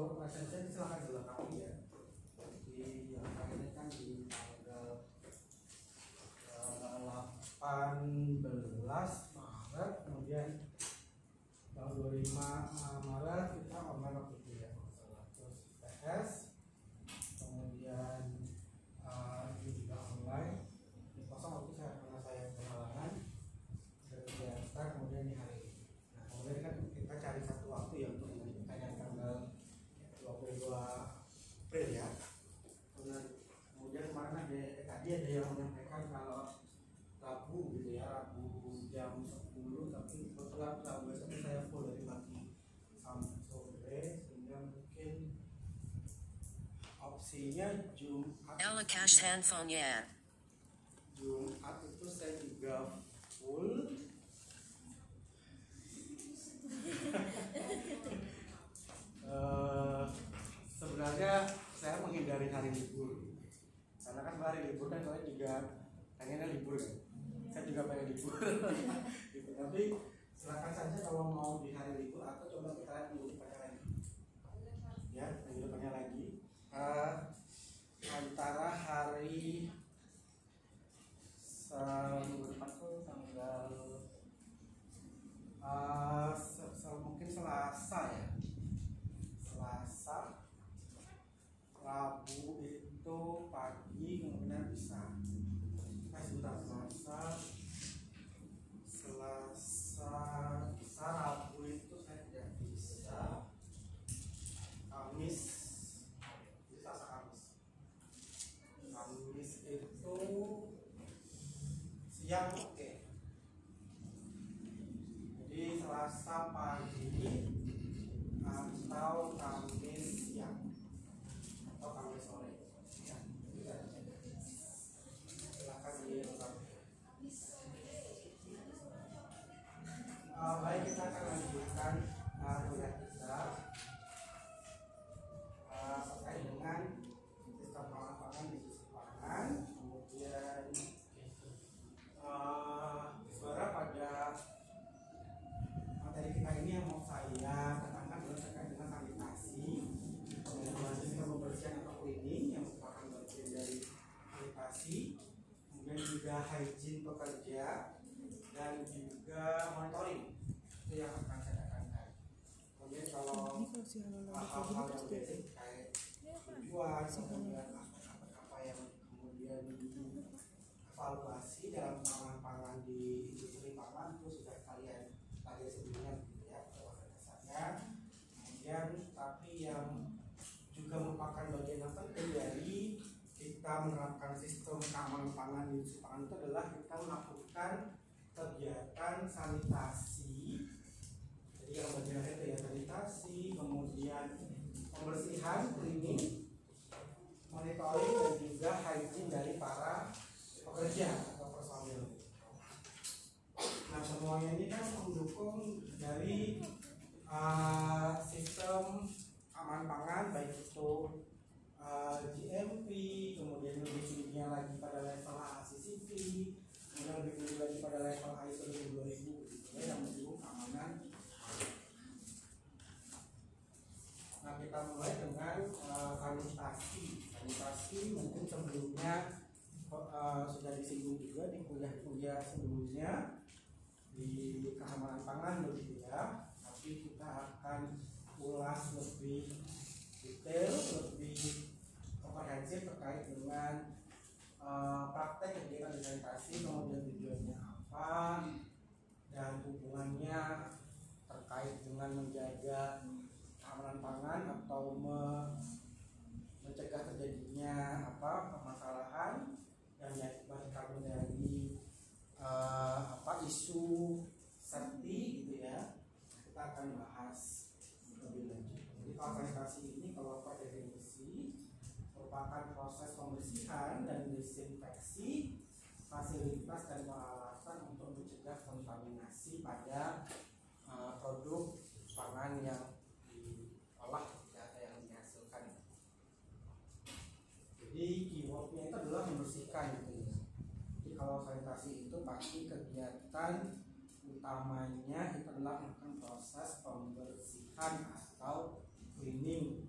untuk resensi silahkan dilengkapi ya. Di yang ini kan di tanggal 18 Maret, kemudian tanggal 25 Maret kita online waktu itu ya. Terus PS, kemudian ini juga online. Di kosong waktu saya karena saya berhalangan dari Jakarta, kemudian di hari ini. Nah, kemudian kan kita cari satu waktu ya untuk yang tanggal 22 April ya. Kemudian kemarin tadi ada yang menyampaikan kalau Rabu gitu ya, Rabu jam 10, tapi kebetulan Rabu besok saya full dari pagi sampai sore, sehingga mungkin opsinya Jumat. Cash handphone ya. Jumat itu saya juga full. Sebenarnya saya menghindari hari libur, karena kan hari libur kan saya juga pengennya libur kan. Saya juga pengen libur. Gitu. Tapi silakan saja kalau mau di hari libur atau coba kita lihat minggu depannya lagi. Ya, minggu depannya lagi. Antara hari minggu depan tuh tanggal mungkin Selasa ya. Selasa, Rabu itu pagi kemudian bisa. Sebentar, Selasa bisa, Rabu itu saya tidak bisa. Kamis bisa, Kamis itu siang oke. Jadi Selasa pagi atau Kamis siang atau Kamis sore ya. Silakan dilengkapi. Baik, kita akan lanjutkan kuliah kita terkait dengan sistem pangan di sisi pangan. Kemudian saudara, pada materi kita ini yang mau saya katakan adalah terkait dengan sanitasi, kemudian sistem pembersihan atau cleaning yang merupakan bagian dari sanitasi, kemudian juga hygiene pekerja, dan juga monitoring. Itu yang akan saya katakan. Kemudian kalau hal-hal yang basic kayak tujuan, kemudian apa yang kemudian evaluasi dalam pangan di industri pangan itu sudah kalian tadi sebelumnya gitu ya, pada dasarnya. Kemudian tapi yang juga merupakan bagian yang penting dari kita menerapkan sistem keamanan pangan di industri pangan itu adalah kita melakukan kegiatan sanitasi. Jadi yang bagian itu ya sanitasi, kemudian pembersihan, cleaning, monitoring, dan juga hygiene dari para pekerja atau personil. Nah, semuanya ini kan mendukung dari sistem aman pangan, baik itu GMP, kemudian lebih tingginya lagi pada level ACCP, kemudian lebih tinggi lagi pada level ISO 2000 gitu ya, yang mendukung keamanan. Nah, kita mulai dengan sanitasi. Sanitasi mungkin sebelumnya sudah disinggung juga di kuliah-kuliah sebelumnya di keamanan pangan begitu ya. Tapi kita akan ulas lebih detail, lebih komprehensif terkait dengan praktek kegiatan di sanitasi, kemudian tujuannya apa, dan hubungannya terkait dengan menjaga keamanan pangan atau mencegah terjadinya permasalahan yang diakibatkan dari isu safety gitu ya. Kita akan bahas lebih lanjut. Jadi kalau sanitasi ini kalau per definisi merupakan proses pembersihan dan desinfeksi fasilitas dan peralatan untuk mencegah kontaminasi pada produk pangan yang diolah atau yang dihasilkan. Jadi keywordnya itu adalah membersihkan gitu ya. Jadi kalau sanitasi itu pasti kegiatan utamanya itu adalah melakukan proses pembersihan atau cleaning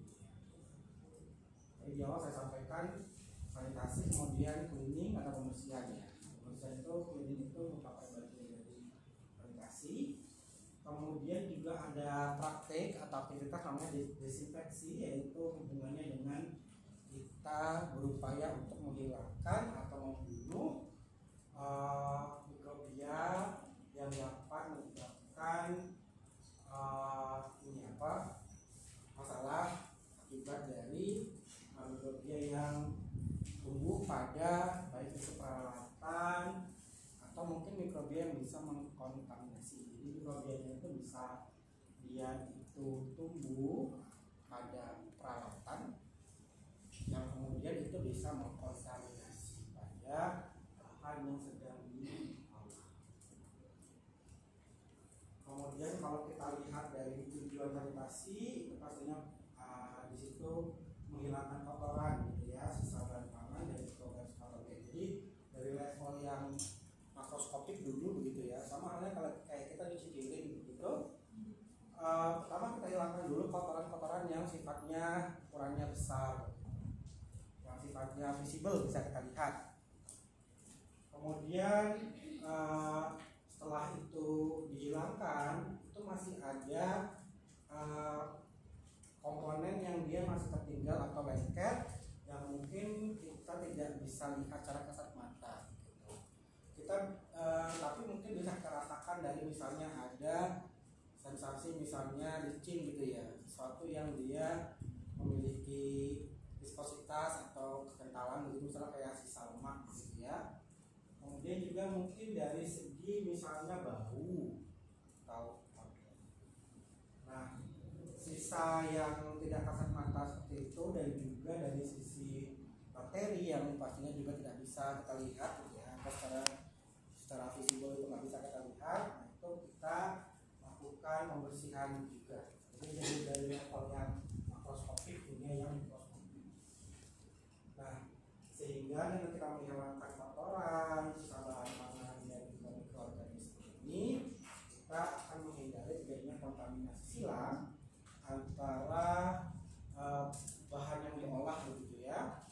di awal saya sampaikan sanitasi, kemudian cleaning atau pembersihan ya. Pembersihan itu cleaning itu merupakan bagian dari sanitasi. Kemudian juga ada praktek atau aktivitas namanya desinfeksi, yaitu hubungannya dengan kita berupaya untuk menghilangkan atau membunuh mikrobia yang dapat menyebabkan masalah akibat dari mikrobia yang tumbuh pada baik itu peralatan atau mungkin mikrobia yang bisa mengkontaminasi. Jadi mikrobianya itu bisa dia itu tumbuh pada peralatan yang kemudian itu bisa mengkontaminasi pada bahan yang sedang diolah. Kemudian kalau kita lihat dari tujuan sanitasi itu pastinya di situ menghilangkan kotoran gitu ya, sisa bahan pangan dan mikroorganisme kotor. Jadi dari level yang makroskopik dulu begitu ya, sama halnya kalau kayak kita nyuci piring begitu. Pertama kita hilangkan dulu kotoran-kotoran yang sifatnya ukurannya besar, yang sifatnya visible bisa kita lihat. Kemudian setelah itu dihilangkan, itu masih ada komponen yang dia masih tertinggal atau lengket yang mungkin kita tidak bisa lihat secara kasat mata gitu. Kita tapi mungkin bisa kita rasakan dari misalnya ada sensasi misalnya licin gitu ya, sesuatu yang dia memiliki viskositas atau kekentalan gitu, misalnya kayak sisa lemak gitu ya. Kemudian juga mungkin dari segi misalnya bau atau nah sisa yang tidak kasat mata seperti itu, dan juga dari sisi bakteri yang pastinya juga tidak bisa kita lihat gitu ya, atau secara visible itu nggak bisa kita lihat. Nah itu kita lakukan pembersihan juga. Jadi dari level yang makroskopik dunia yang mikroskopik. Nah sehingga dengan kita menghilangkan kotoran, sisa bahan pangan dan mikroorganisme ini, kita akan menghindari terjadinya kontaminasi silang antara bahan yang diolah begitu ya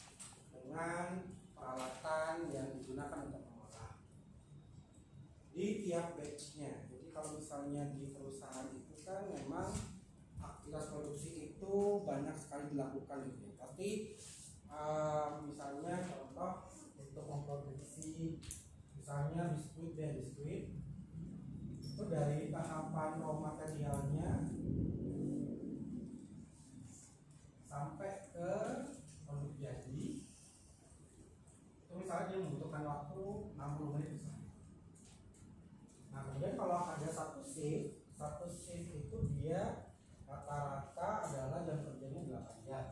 dengan peralatan yang digunakan untuk mengolah di tiap batch-nya. Jadi kalau misalnya di perusahaan itu kan memang aktivitas produksi itu banyak sekali dilakukan gitu ya. Tapi misalnya contoh untuk memproduksi misalnya biskuit itu dari tahapan raw materialnya sampai ke produk jadi itu misalnya dia membutuhkan waktu 60 menit misalnya. Nah kemudian kalau ada satu shift itu dia rata-rata adalah jam kerjanya 8 jam,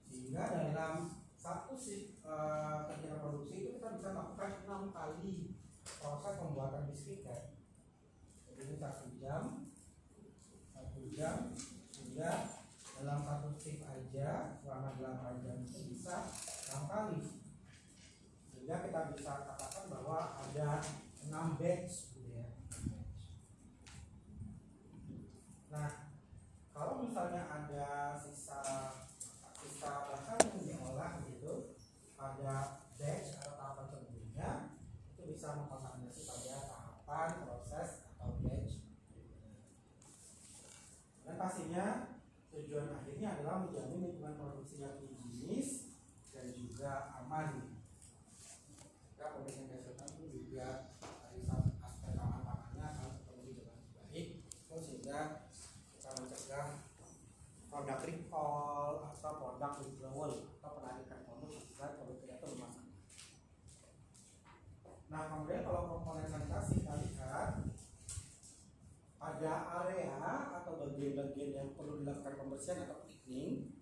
sehingga dalam satu shift kegiatan produksi itu kita bisa lakukan 6 kali proses pembuatan biskuit kan. Jadi 1 jam sehingga dalam satu shift aja selama 8 jam itu bisa 6 kali, sehingga kita bisa katakan bahwa ada 6 batch gitu ya. Nah kalau misalnya ada sisa bahan yang diolah gitu pada batch atau tahapan sebelumnya, itu bisa mengkontaminasi pada tahapan proses atau batch. Dan pastinya tujuan akhirnya adalah menjamin lingkungan produksi yang higienis dan juga aman. Jika produksi yang dihasilkan itu juga dari aspek aman pangannya harus terpenuhi dengan baik, sehingga kita mencegah produk recall atau produk withdrawal atau penarikan produk akibat produk itu bermasalah. Nah kemudian kalau komponen sanitasi kita lihat pada area atau bagian-bagian yang perlu dilakukan pembersihan atau cleaning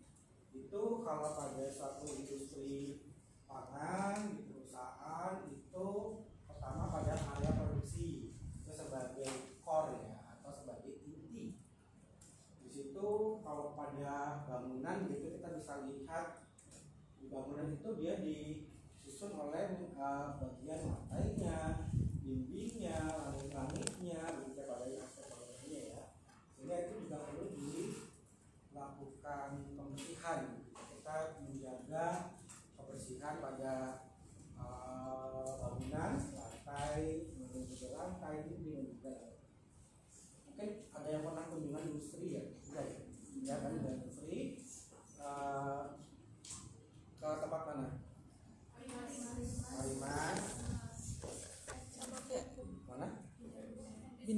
itu, kalau pada suatu industri pangan di perusahaan itu pertama pada area produksi itu sebagai core ya, atau sebagai inti. Di situ kalau pada bangunan gitu kita bisa lihat di bangunan itu dia disusun oleh bagian lantainya, dindingnya, langit-langitnya, begitu pada aspek bangunannya ya. Sehingga itu juga perlu dilakukan pembersihan. Kita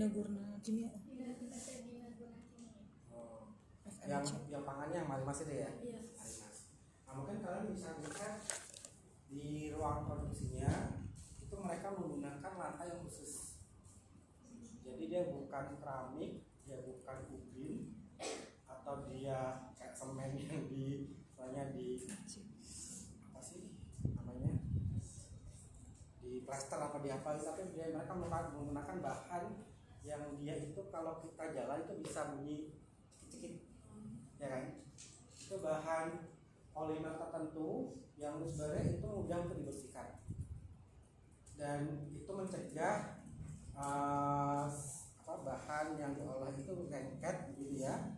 Dina Gurna Kimia. Oh, FMC. yang pangannya yang Marimas itu ya? Iya. Marimas. Nah, mungkin kalian bisa lihat di ruang produksinya itu mereka menggunakan lantai yang khusus. Jadi dia bukan keramik, dia bukan ubin, atau dia kayak semen yang di misalnya di apa sih namanya di plaster apa di apa, tapi mereka menggunakan bahan yang dia itu kalau kita jalan itu bisa bunyi cekik, ya kan? Itu bahan polimer tertentu yang sebenarnya itu mudah untuk dibersihkan dan itu mencegah bahan yang diolah itu lengket gitu ya.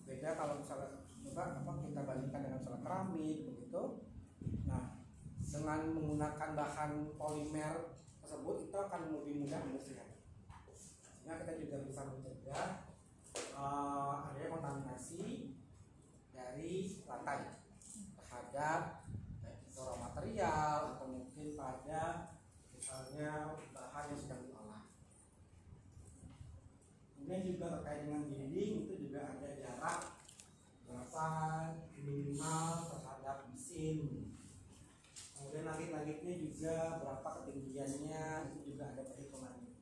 Beda kalau misalnya coba kita bandingkan dengan misalnya keramik begitu. Nah, dengan menggunakan bahan polimer tersebut itu akan lebih mudah membersihkan. Sehingga kita juga bisa mencegah adanya kontaminasi dari lantai terhadap raw material atau mungkin pada misalnya bahan yang sedang diolah. Kemudian juga terkait dengan dinding itu juga ada jarak berapa minimal terhadap mesin. Kemudian langit-langitnya juga berapa ketinggiannya itu juga ada perhitungannya.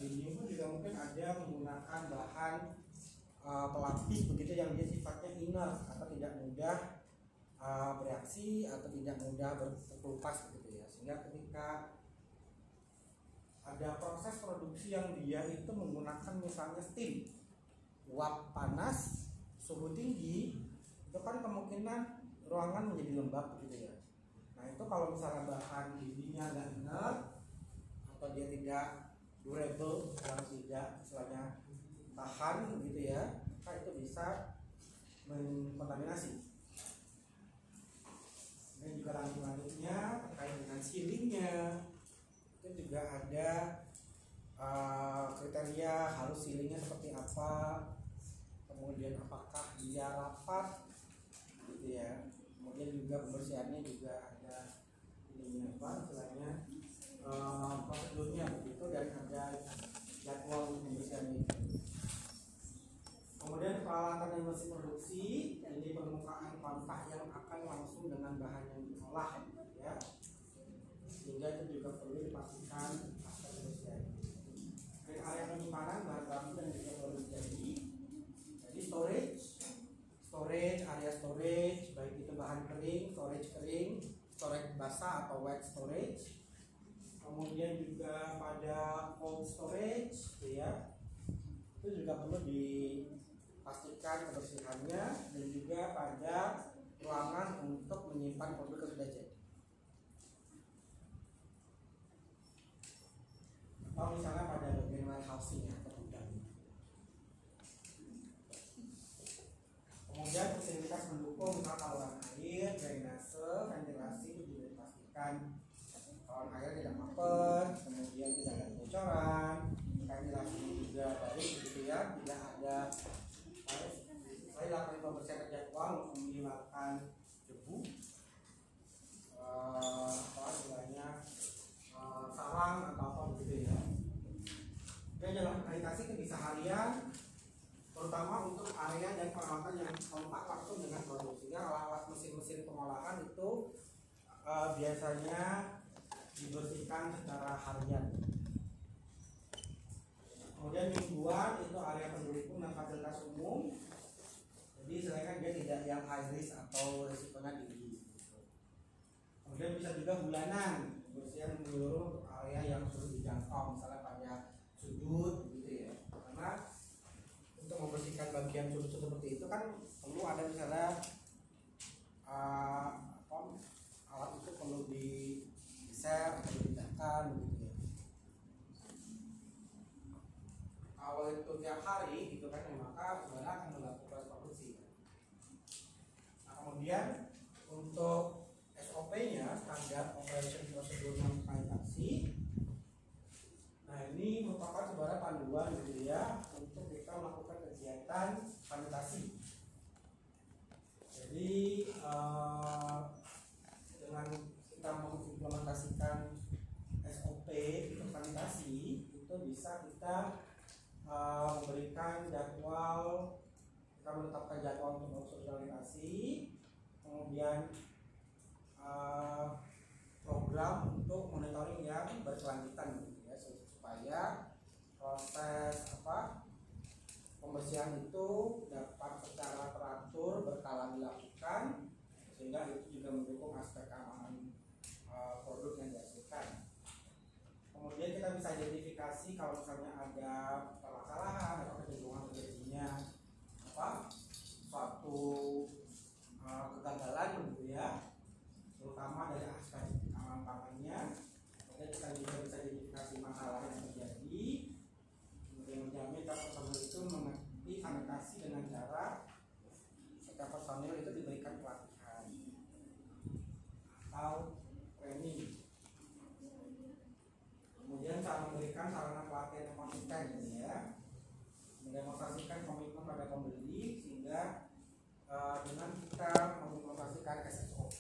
Dinding pun juga mungkin ada menggunakan bahan pelapis begitu yang dia sifatnya inert atau tidak mudah bereaksi atau tidak mudah berkelupas begitu ya. Sehingga ketika ada proses produksi yang dia itu menggunakan misalnya steam, uap panas, suhu tinggi, itu kan kemungkinan ruangan menjadi lembab begitu ya. Nah itu kalau misalnya bahan dindingnya nggak inert atau dia tidak durable, yang tidak istilahnya tahan gitu ya, maka itu bisa mengkontaminasi. Dan juga lanjut-lanjutnya terkait dengan ceilingnya itu juga ada kriteria harus ceilingnya seperti apa, kemudian apakah dia rapat gitu ya, kemudian juga pembersihannya juga ada ininya apa istilahnya prosedurnya begitu dan ada jadwal pembersihannya. Kemudian peralatan dan mesin produksi, ini permukaan kontak yang akan langsung dengan bahan yang diolah ya, sehingga itu juga perlu dipastikan aspek pembersihan. Dan area penyimpanan bahan baku dan juga produk jadi storage, area storage, baik itu bahan kering, storage basah atau wet storage. Kemudian juga pada cold storage ya, itu juga perlu dipastikan kebersihannya, dan juga pada ruangan untuk menyimpan produk yang sudah jadi. Atau misalnya pada bagian warehousing atau gudang. Kemudian fasilitas mendukung saluran air, drainase, ventilasi itu juga dipastikan saluran air tidak mampet, kemudian tidak ada kebocoran, ventilasi juga baik gitu ya, tidak ada saya lakukan pembersihan terjadwal untuk menghilangkan debu, apa istilahnya sarang atau apa begitu ya. Dan dalam sanitasi itu bisa harian, terutama untuk area dan peralatan yang kontak langsung dengan produksinya. Alat mesin-mesin pengolahan itu biasanya dibersihkan secara harian. Kemudian mingguan itu area pendukung dan fasilitas umum. Jadi selain dia tidak yang high risk atau risikonya tinggi. Kemudian bisa juga bulanan, pembersihan menyeluruh untuk area yang sulit dijangkau, misalnya pada sudut gitu ya. Karena untuk membersihkan bagian sudut seperti itu kan perlu ada misalnya alat itu perlu di-share atau dipindahkan gitu ya. Kalau itu tiap hari gitu kan, maka sebenarnya akan mengganggu proses produksi. Nah kemudian untuk SOP-nya, standar operation procedure sanitasi. Nah ini merupakan sebenarnya panduan gitu ya untuk kita melakukan kegiatan sanitasi. Jadi dengan kita mengimplementasikan SOP kita memberikan jadwal, kita menetapkan jadwal untuk sosialisasi, kemudian program untuk monitoring yang berkelanjutan gitu ya, supaya proses pembersihan itu dapat secara teratur berkala dilakukan, sehingga itu juga mendukung aspek keamanan produk yang dihasilkan. Kemudian kita bisa identifikasi kalau misalnya ada permasalahan atau kecenderungan terjadinya suatu kegagalan gitu ya, terutama dari aspek keamanan pangannya. Kemudian kita juga bisa identifikasi masalah yang terjadi, kemudian menjamin personil itu mengerti sanitasi dengan cara setiap personil itu diberikan pelatihan atau training. Kemudian cara memberikan sarana pelatihan yang konsisten gitu ya, mendemonstrasikan komitmen pada pembeli, sehingga dengan kita mendemonstrasikan SOP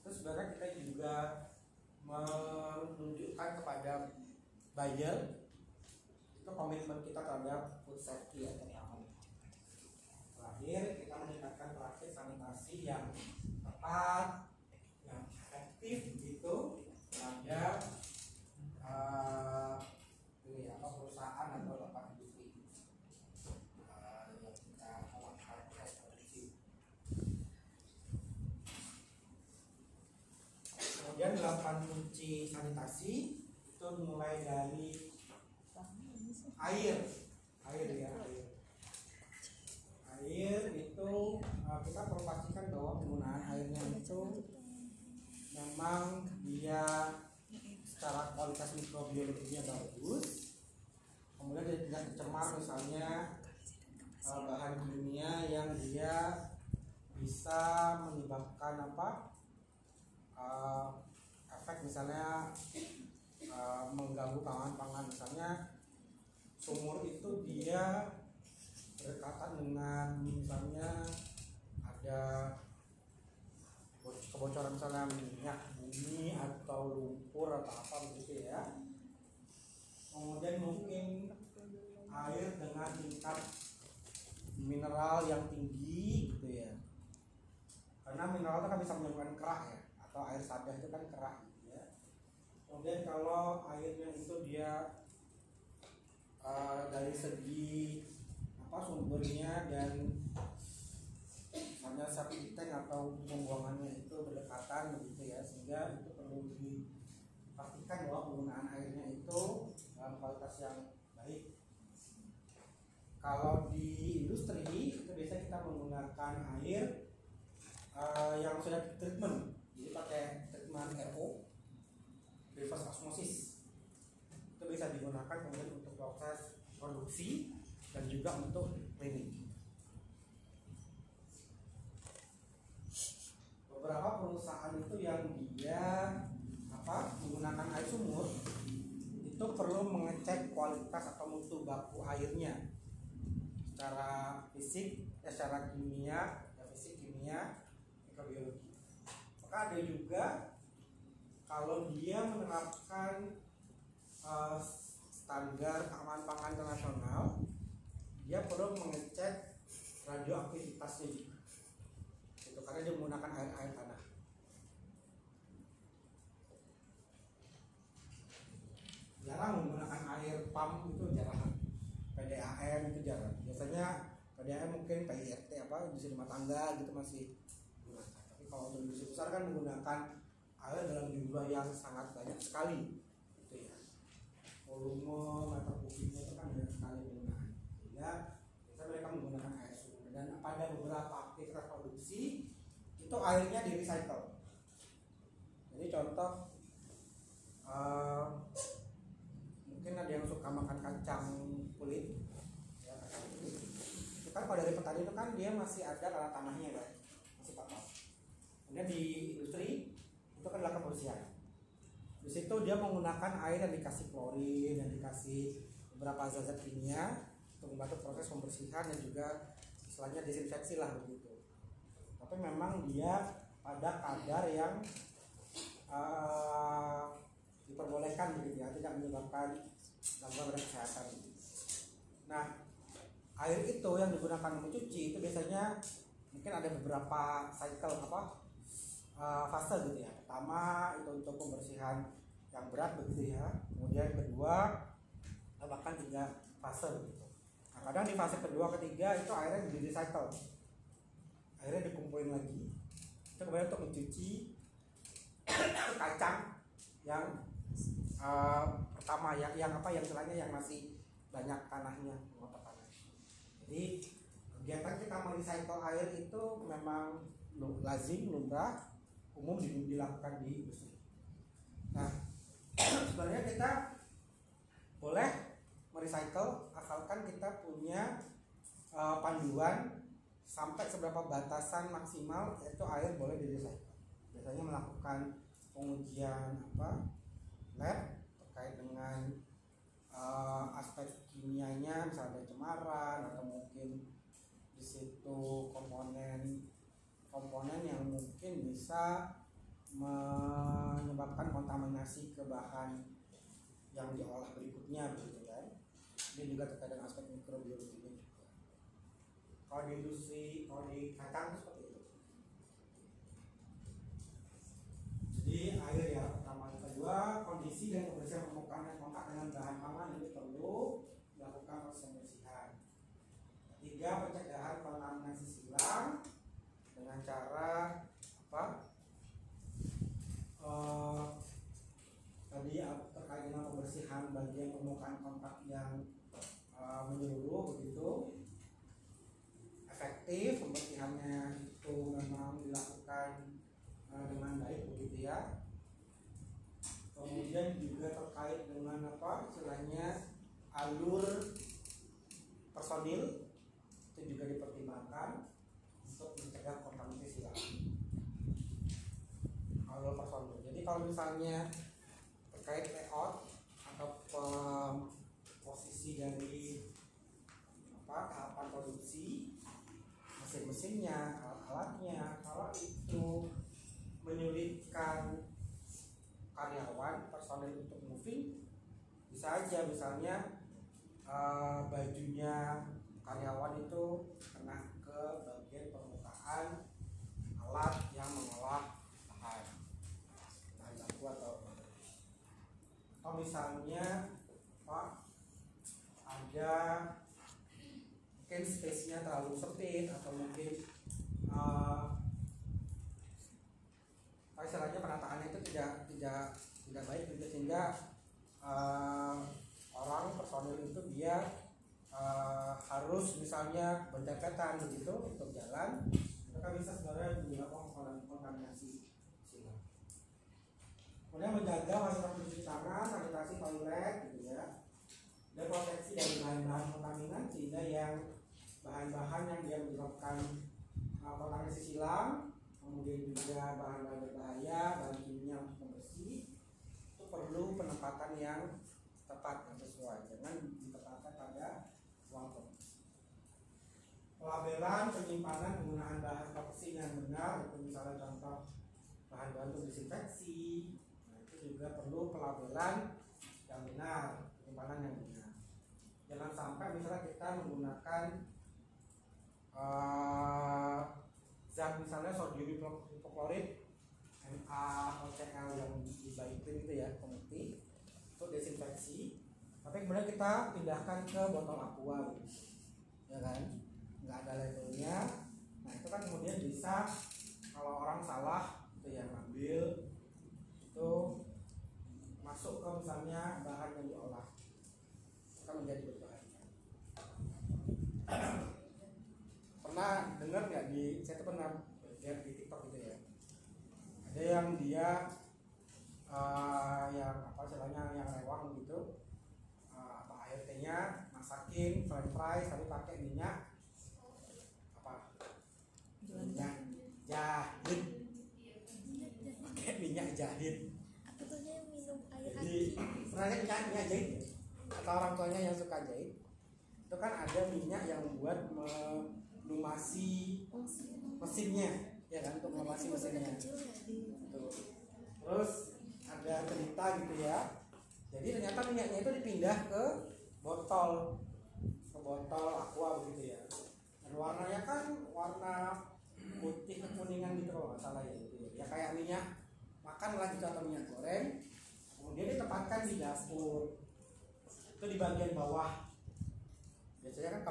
itu sebenarnya kita juga menunjukkan kepada buyer itu komitmen kita terhadap food safety atau keamanan. Terakhir, kita meningkatkan praktik sanitasi yang tepat, yang efektif gitu terhadap perusahaan atau tempat industri yang kita lakukan proses produksi. Kemudian 8 kunci sanitasi itu mulai dari air itu kita perlu pastikan bahwa penggunaan airnya itu memang dia secara kualitas mikrobiologinya bagus, kemudian dia tidak tercemar misalnya bahan kimia yang dia bisa menyebabkan efek misalnya mengganggu keamanan pangan. Misalnya sumur itu dia berdekatan dengan misalnya ada kebocoran misalnya minyak bumi atau lumpur atau apa begitu ya. Kemudian mungkin air dengan tingkat mineral yang tinggi gitu ya, karena mineral itu kan bisa menyebabkan kerak ya, atau air sadah itu kan kerak gitu ya. Kemudian kalau airnya itu dia dari segi sumbernya dan hanya septic tank atau pembuangannya itu berdekatan begitu ya, sehingga itu perlu dipastikan bahwa penggunaan airnya itu dalam kualitas yang baik. Kalau di industri itu biasanya kita menggunakan air yang sudah treatment, jadi pakai treatment RO, reverse osmosis. Itu bisa digunakan kemudian untuk proses produksi dan juga untuk cleaning. Beberapa perusahaan itu yang dia menggunakan air sumur itu perlu mengecek kualitas atau mutu baku airnya secara fisik, secara kimia, fisik, kimia, mikrobiologi. Maka ada juga kalau dia menerapkan standar keamanan pangan internasional, dia perlu mengecek radioaktivitasnya juga. Itu karena dia menggunakan air tanah. Jarang menggunakan air pump, itu jarang. PDAM itu jarang. Biasanya PDAM mungkin PIRT industri rumah tangga gitu masih gunakan. Tapi kalau untuk industri besar kan menggunakan air dalam jumlah yang sangat banyak sekali. Itu ya. Volume meter kubiknya itu kan banyak sekali penggunaan. Sehingga biasanya mereka menggunakan air sumur. Dan pada beberapa aktivitas produksi itu airnya di recycle. Jadi contoh mungkin ada yang suka makan kacang kulit ya, kacang kulit itu kan kalau dari petani itu kan dia masih ada tanahnya kan, masih kotor. Kemudian di industri itu kan adalah kebersihan. Di situ dia menggunakan air yang dikasih klorin, yang dikasih beberapa zat kimia untuk membantu proses pembersihan dan juga istilahnya desinfeksi lah begitu. Tapi memang dia pada kadar yang diperbolehkan begitu ya, tidak menyebabkan gangguan pada kesehatan. Nah, air itu yang digunakan mencuci itu biasanya mungkin ada beberapa cycle fase gitu ya. Pertama itu untuk pembersihan yang berat begitu ya. Kemudian kedua bahkan 3 fase begitu. Nah, kadang di fase kedua ketiga itu airnya di recycle. Airnya dikumpulin lagi. Itu kemudian untuk mencuci kacang yang pertama yang istilahnya yang masih banyak tanahnya, mengotak tanah. Jadi kegiatan kita merecycle air itu memang lazim, lumrah, umum dilakukan di industri. Nah, sebenarnya kita boleh merecycle asalkan kita punya panduan sampai seberapa batasan maksimal yaitu air boleh di-recycle. Biasanya melakukan pengujian lab terkait dengan aspek kimianya, misalnya pencemaran atau mungkin di situ komponen yang mungkin bisa menyebabkan kontaminasi ke bahan yang diolah berikutnya begitu kan. Ini juga terkait dengan aspek mikrobiologinya juga. Kalau di industri, kalau di kacang itu seperti itu. Jadi air ya pertama. Kedua, kondisi dan kebersihan permukaan yang kontak dengan bahan aman ini perlu dilakukan proses pembersihan. Ketiga, pencegahan kontaminasi silang dengan cara tadi terkait dengan pembersihan bagian permukaan kontak yang menyeluruh begitu. Efektif pembersihannya itu memang dilakukan dengan baik begitu ya. Kemudian juga terkait dengan istilahnya alur personil itu juga dipertimbangkan untuk mencegah kontaminasi silang. Alur personil. Jadi kalau misalnya terkait layout atau posisi dari tahapan produksi, mesin-mesinnya, alat-alatnya, kalau itu menyulitkan karyawan, personil untuk moving, bisa aja misalnya bajunya karyawan itu kena ke bagian permukaan alat yang mengolah bahan baku atau misalnya ada mungkin space-nya terlalu sempit atau mungkin istilahnya penataannya itu tidak baik gitu, sehingga orang personil itu dia harus misalnya berdekatan begitu untuk jalan, mereka bisa sebenarnya menyebabkan kontaminasi silang. Kemudian menjaga fasilitas cuci tangan, sanitasi toilet gitu ya, dan proteksi dari bahan-bahan kontaminan sehingga yang bahan-bahan yang dia menyebabkan kontaminasi silang, kemudian juga bahan-bahan berbahaya, bahan kimia untuk pembersih itu perlu penempatan yang tepat dan sesuai, jangan ditempatkan pada ruang produksi. Pelabelan, penyimpanan, penggunaan bahan toksik yang benar, itu misalnya contoh bahan-bahan untuk disinfeksi, nah itu juga perlu pelabelan yang benar, penyimpanan yang benar. Jangan sampai misalnya kita menggunakan zat misalnya sodium hipoklorit NaOCl yang dibaikin itu ya, pemutih untuk desinfeksi, tapi kemudian kita pindahkan ke botol aqua gitu, ya kan, nggak ada labelnya. Nah itu kan kemudian bisa kalau orang salah itu yang ambil itu masuk ke misalnya bahan yang diolah, akan menjadi berbahaya. Pernah dengar nggak saya tuh pernah lihat di TikTok gitu ya, ada yang dia yang istilahnya yang rewang gitu, ART-nya masakin french fries tapi pakai minyak jahit, pakai minyak jahit. Aku tuh minum air Jadi pernah lihat minyak jahit atau orang tuanya yang suka jahit, itu kan ada minyak yang buat melumasi mesinnya, ya kan, untuk melumasi mesinnya. Terus ada cerita gitu ya. Jadi ternyata minyaknya itu dipindah ke botol aqua begitu ya. Dan warnanya kan warna putih kekuningan gitu loh, nggak salah ya itu ya. Ya kayak minyak makan lah gitu atau minyak goreng. Kemudian ditempatkan di dapur. Itu di bagian bawah. Biasanya kan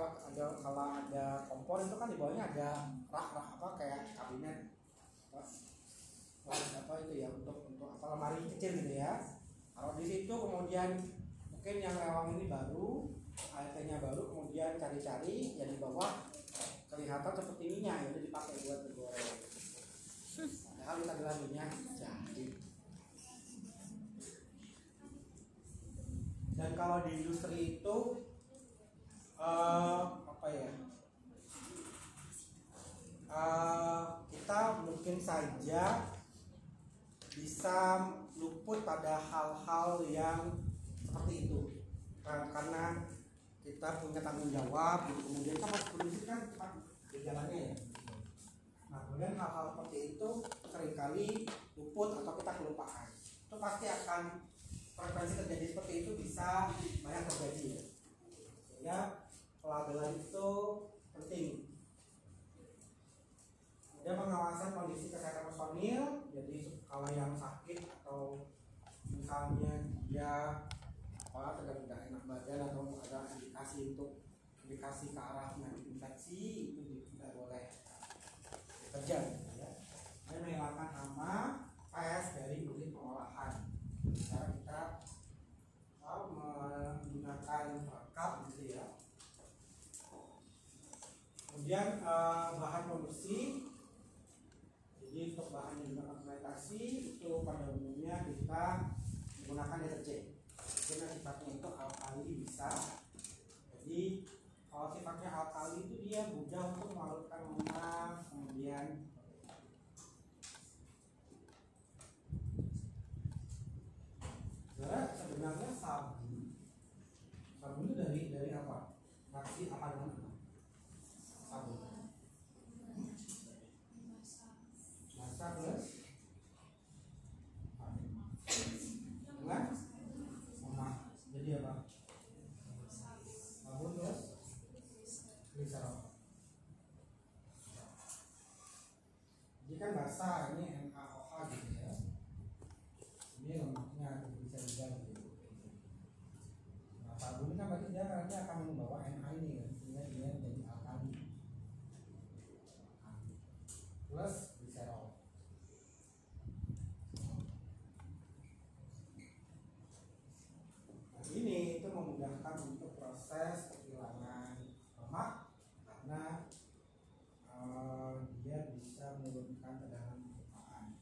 kalau ada kompor itu kan di bawahnya ada rak apa kayak kabinet apa itu ya untuk apa lemari kecil gitu ya. Kalau di situ kemudian mungkin yang lewang ini baru, ART-nya baru, kemudian cari-cari ya di bawah kelihatan seperti minyak itu dipakai buat digoreng. Padahal itu adalah minyak jadi. Dan kalau di industri itu kita mungkin saja bisa luput pada hal-hal yang seperti itu karena kita punya tanggung jawab gitu. Kemudian kita masuk produksi kan cepat berjalannya ya. Nah kemudian hal-hal seperti itu seringkali luput atau kita kelupaan. Itu pasti akan frekuensi terjadi seperti itu bisa banyak terjadi ya. Sehingga pelabelan itu penting. Kemudian pengawasan kondisi kesehatan personil. Jadi kalau yang sakit atau misalnya dia sedang tidak enak badan atau ada indikasi ke arah penyakit infeksi itu tidak boleh bekerja gitu ya. Dan menghilangkan hama pes dari unit pengolahan. Cara kita menggunakan rekap gitu ya. Kemudian bahan pembersih. Jadi untuk bahan yang digunakan fermentasi itu pada umumnya kita menggunakan deterjen. Karena sifatnya itu alkali bisa. Jadi kalau sifatnya alkali itu dia mudah untuk melarutkan lemak, kemudian sebenarnya sabun itu dari apa? Reaksi apa dengan apa? Sabun. Masa plus dengan jadi apa? Sabun plus glycerol. Jadi kan basah ini NaOH gitu ya. Ini lemaknya bisa dijaga gitu. Nah, sabun kan berarti dia nanti akan membawa Na ini kan, sehingga dia menjadi alkali. Plus glycerol. Nah, ini itu memudahkan untuk proses kehilangan lemak karena dia bisa menurunkan tegangan permukaan.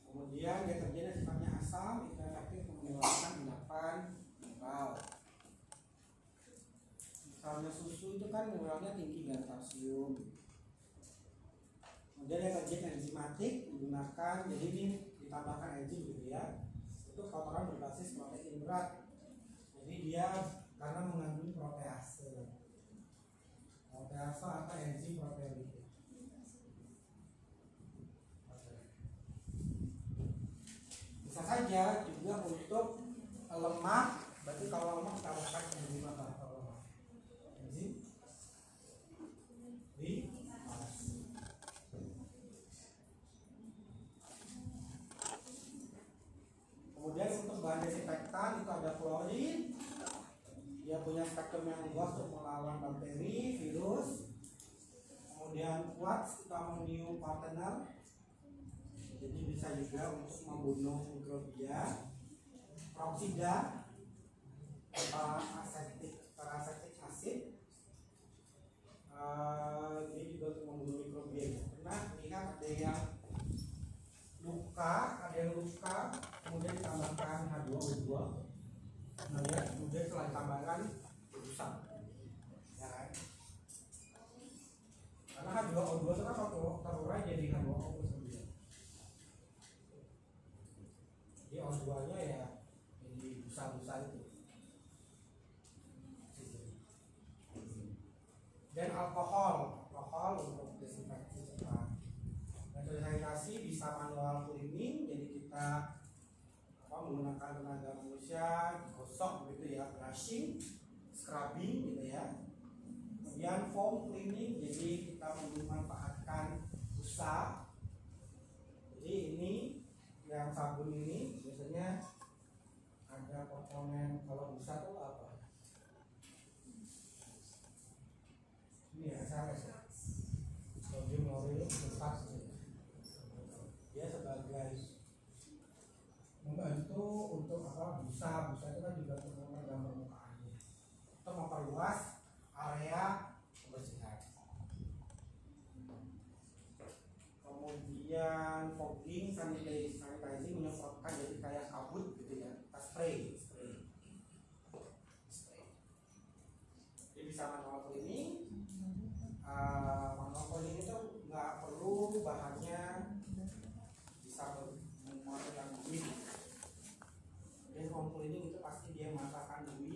Kemudian deterjen yang sifatnya asam itu efektif mengeluarkan endapan mineral. Misalnya susu itu kan mineralnya tinggi kan, kalsium. Kemudian deterjen enzimatik menggunakan, jadi ini ditambahkan enzim gitu ya. Itu kotoran berbasis protein berat. Jadi dia karena mengandung protease. Protease atau enzim proteolipid. Bisa saja juga untuk lemak, berarti kalau lemak tambahkan enzim apa? Kalau lemak enzim kemudian untuk bahan desinfektan itu ada klorin, dia punya spektrum yang luas untuk melawan bakteri, virus. Kemudian quartz itu amonium partener, jadi bisa juga untuk membunuh mikrobia. Peroksida parasetic acid, ini juga untuk membunuh mikrobia. Pernah lihat ada yang luka, kemudian ditambahkan H2O2, kemudian setelah ditambahkan rusak, ya kan? Karena H2O2 itu kan terurai jadi H2O sendiri. Jadi O2 nya ya jadi busa-busa itu. bisa manual cleaning, jadi kita menggunakan tenaga manusia, gosok begitu ya, brushing, scrubbing gitu ya. Kemudian foam cleaning, jadi kita memanfaatkan busa. Jadi ini yang sabun ini biasanya ada komponen, kalau busa itu apa? Ini ya, saya sodium lauryl sulfat. Dia sebagai membantu untuk busa itu kan juga terkena dalam permukaannya, untuk memperluas area kebersihan. Kemudian fogging, sanitizing, menyemprotkan jadi kayak kabut gitu ya, kita spray. Jadi bisa manual cleaning. Manual cleaning itu nggak perlu bahannya bisa memakai yang buih. Jadi home cleaning itu pasti dia mengatakan buih.